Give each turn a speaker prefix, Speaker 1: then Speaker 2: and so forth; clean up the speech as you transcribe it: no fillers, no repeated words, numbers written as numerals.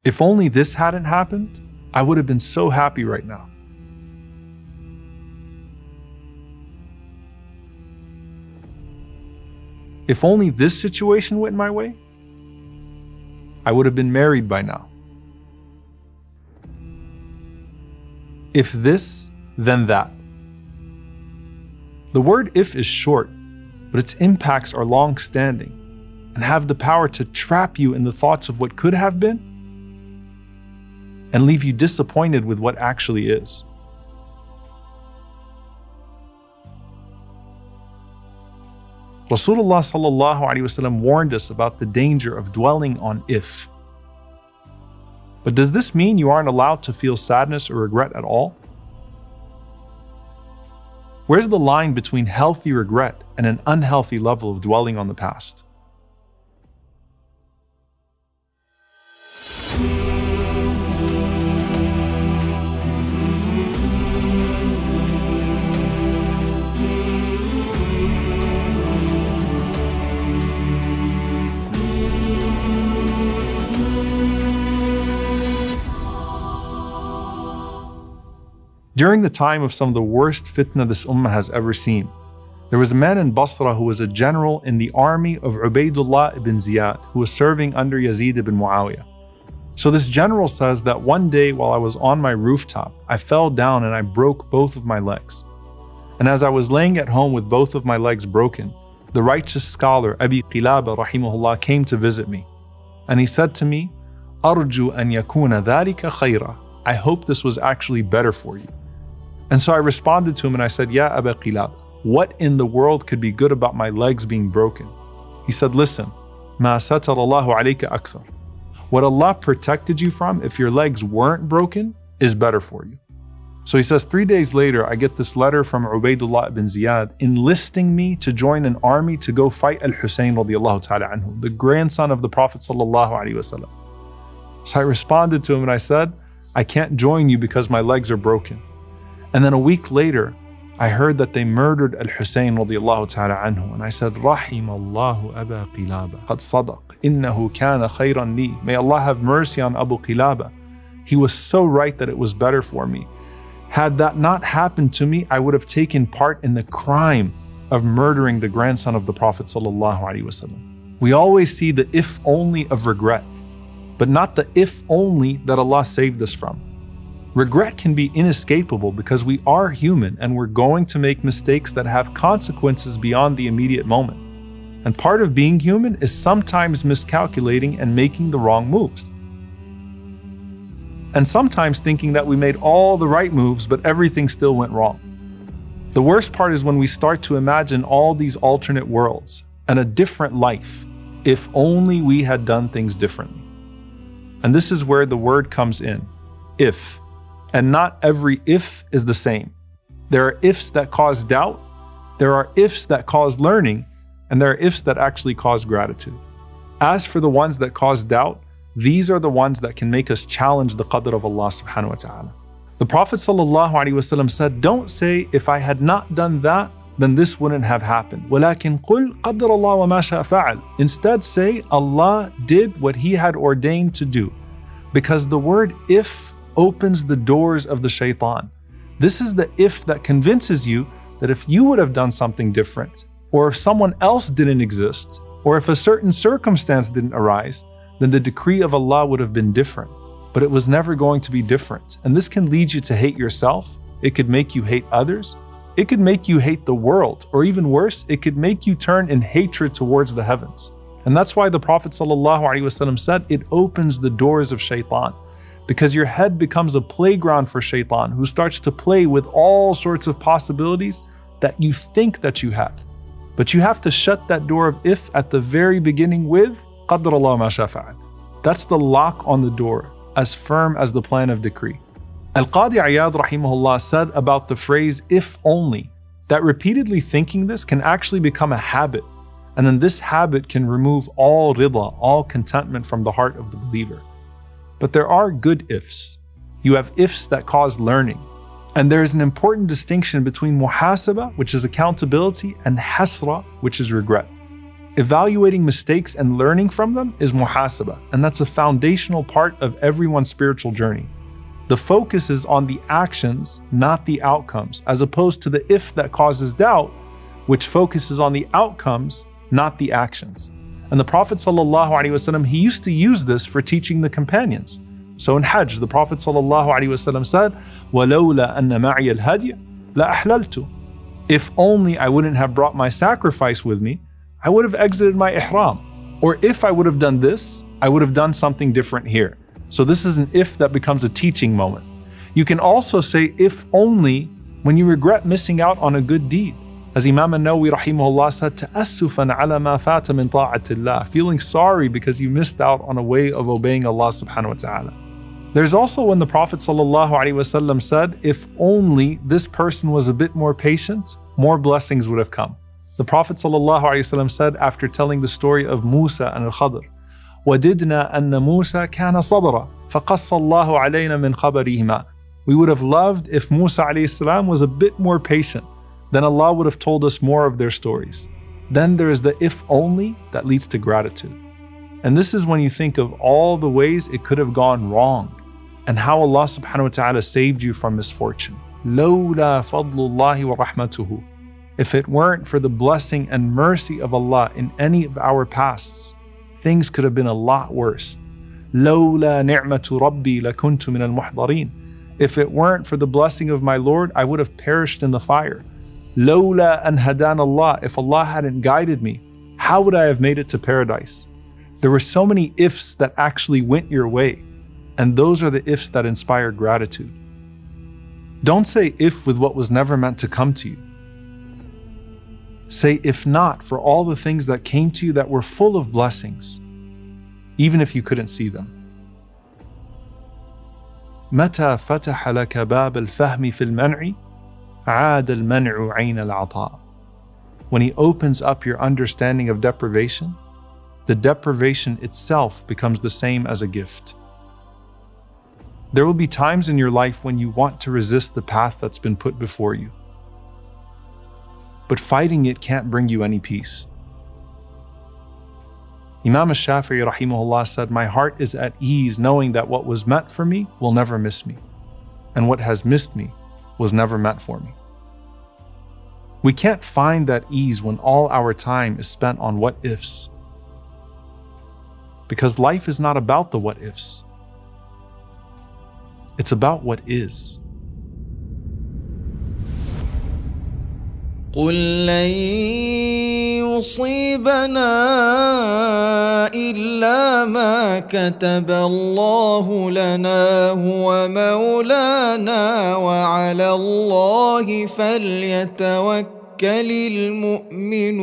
Speaker 1: If only this hadn't happened, I would have been so happy right now. If only this situation went my way, I would have been married by now. If this, then that. The word if is short, but its impacts are long-standing and have the power to trap you in the thoughts of what could have been and leave you disappointed with what actually is. Rasulullah sallallahu alaihi wasallam warned us about the danger of dwelling on if. But does this mean you aren't allowed to feel sadness or regret at all? Where's the line between healthy regret and an unhealthy level of dwelling on the past? During the time of some of the worst fitna this ummah has ever seen, there was a man in Basra who was a general in the army of Ubaydullah ibn Ziyad, who was serving under Yazid ibn Muawiyah. So this general says that one day while I was on my rooftop, I fell down and I broke both of my legs. And as I was laying at home with both of my legs broken, the righteous scholar Abi Qilaba rahimahullah came to visit me. And he said to me, "Arju an yakuna dhalika khayra." I hope this was actually better for you. And so I responded to him and I said, "Ya Aba Qilab, what in the world could be good about my legs being broken?" He said, "Listen, ma satar Allahu alayka akthar. What Allah protected you from, if your legs weren't broken, is better for you." So he says, 3 days later, I get this letter from Ubaydullah ibn Ziyad enlisting me to join an army to go fight Al-Husayn radiallahu ta'ala anhu, the grandson of the Prophet sallallahu alaihi wasallam. So I responded to him and I said, "I can't join you because my legs are broken." And then a week later, I heard that they murdered Al-Husayn radiallahu ta'ala anhu. And I said, "Rahim Allahu Aba Qilaba, qad sadaq, innahu kana khayran li." May Allah have mercy on Abu Qilaba. He was so right that it was better for me. Had that not happened to me, I would have taken part in the crime of murdering the grandson of the Prophet sallallahu alaihi wasallam. We always see the if only of regret, but not the if only that Allah saved us from. Regret can be inescapable because we are human and we're going to make mistakes that have consequences beyond the immediate moment. And part of being human is sometimes miscalculating and making the wrong moves. And sometimes thinking that we made all the right moves, but everything still went wrong. The worst part is when we start to imagine all these alternate worlds and a different life, if only we had done things differently. And this is where the word comes in, if. And not every if is the same. There are ifs that cause doubt, there are ifs that cause learning, and there are ifs that actually cause gratitude. As for the ones that cause doubt, these are the ones that can make us challenge the Qadr of Allah subhanahu wa ta'ala. The Prophet sallallahu alaihi wasallam said, "Don't say, if I had not done that, then this wouldn't have happened. وَلَكِنْ قُلْ قَدْرَ اللَّهُ وَمَا شَاءَ فَعَلْ." Instead say, Allah did what He had ordained to do. Because the word if opens the doors of the shaitan. This is the if that convinces you that if you would have done something different, or if someone else didn't exist, or if a certain circumstance didn't arise, then the decree of Allah would have been different. But it was never going to be different. And this can lead you to hate yourself. It could make you hate others. It could make you hate the world. Or even worse, it could make you turn in hatred towards the heavens. And that's why the Prophet ﷺ said it opens the doors of shaitan. Because your head becomes a playground for shaitan, who starts to play with all sorts of possibilities that you think that you have. But you have to shut that door of if at the very beginning with Qadr Allah ma sha fa'al. That's the lock on the door, as firm as the plan of decree. Al-Qadi Iyad rahimahullah said about the phrase if only, that repeatedly thinking this can actually become a habit. And then this habit can remove all rida, all contentment from the heart of the believer. But there are good ifs. You have ifs that cause learning. And there is an important distinction between muhasaba, which is accountability, and hasra, which is regret. Evaluating mistakes and learning from them is muhasabah, and that's a foundational part of everyone's spiritual journey. The focus is on the actions, not the outcomes, as opposed to the if that causes doubt, which focuses on the outcomes, not the actions. And the Prophet ﷺ, he used to use this for teaching the companions. So in Hajj, the Prophet ﷺ said, وَلَوْلَا أَنَّ مَعِيَ الْهَدْيَ لَأَحْلَلْتُ. If only I wouldn't have brought my sacrifice with me, I would have exited my ihram. Or if I would have done this, I would have done something different here. So this is an if that becomes a teaching moment. You can also say if only when you regret missing out on a good deed. As Imam an-Nawawi rahimahullah said, تَأَسُّفًا عَلَى مَا فَاتَ مِن طَاعَةِ اللَّهِ, feeling sorry because you missed out on a way of obeying Allah subhanahu wa ta'ala. There's also when the Prophet ﷺ said, if only this person was a bit more patient, more blessings would have come. The Prophet ﷺ said after telling the story of Musa and Qadr, وَدِدْنَا أَنَّ مُوسَى كَانَ صَبْرًا فَقَصَّ اللَّهُ عَلَيْنَا مِنْ خَبَرِهِمَا. We would have loved if Musa ﷺ was a bit more patient, then Allah would have told us more of their stories. Then there is the if only that leads to gratitude. And this is when you think of all the ways it could have gone wrong and how Allah subhanahu wa ta'ala saved you from misfortune. لَوْلَا فَضْلُ اللَّهِ وَرَحْمَتُهُ. If it weren't for the blessing and mercy of Allah in any of our pasts, things could have been a lot worse. لَوْلَا نِعْمَةُ رَبِّي لَكُنْتُ مِنَ الْمُحْضَرِينَ. If it weren't for the blessing of my Lord, I would have perished in the fire. لَوْلَا أَنْ هَدَانَ اللَّهِ. If Allah hadn't guided me, how would I have made it to paradise? There were so many ifs that actually went your way, and those are the ifs that inspire gratitude. Don't say if with what was never meant to come to you. Say if not for all the things that came to you that were full of blessings, even if you couldn't see them. متى فتح لك باب الفهم في المنع عاد المنع عين العطاء. When He opens up your understanding of deprivation, the deprivation itself becomes the same as a gift. There will be times in your life when you want to resist the path that's been put before you. But fighting it can't bring you any peace. Imam al-Shafi'i rahimahullah said, my heart is at ease knowing that what was meant for me will never miss me, and what has missed me was never meant for me. We can't find that ease when all our time is spent on what ifs. Because life is not about the what ifs. It's about what is.
Speaker 2: قل لن يصيبنا إلا ما كتب الله لنا هو مولانا وعلى الله فليتوكل المؤمنون.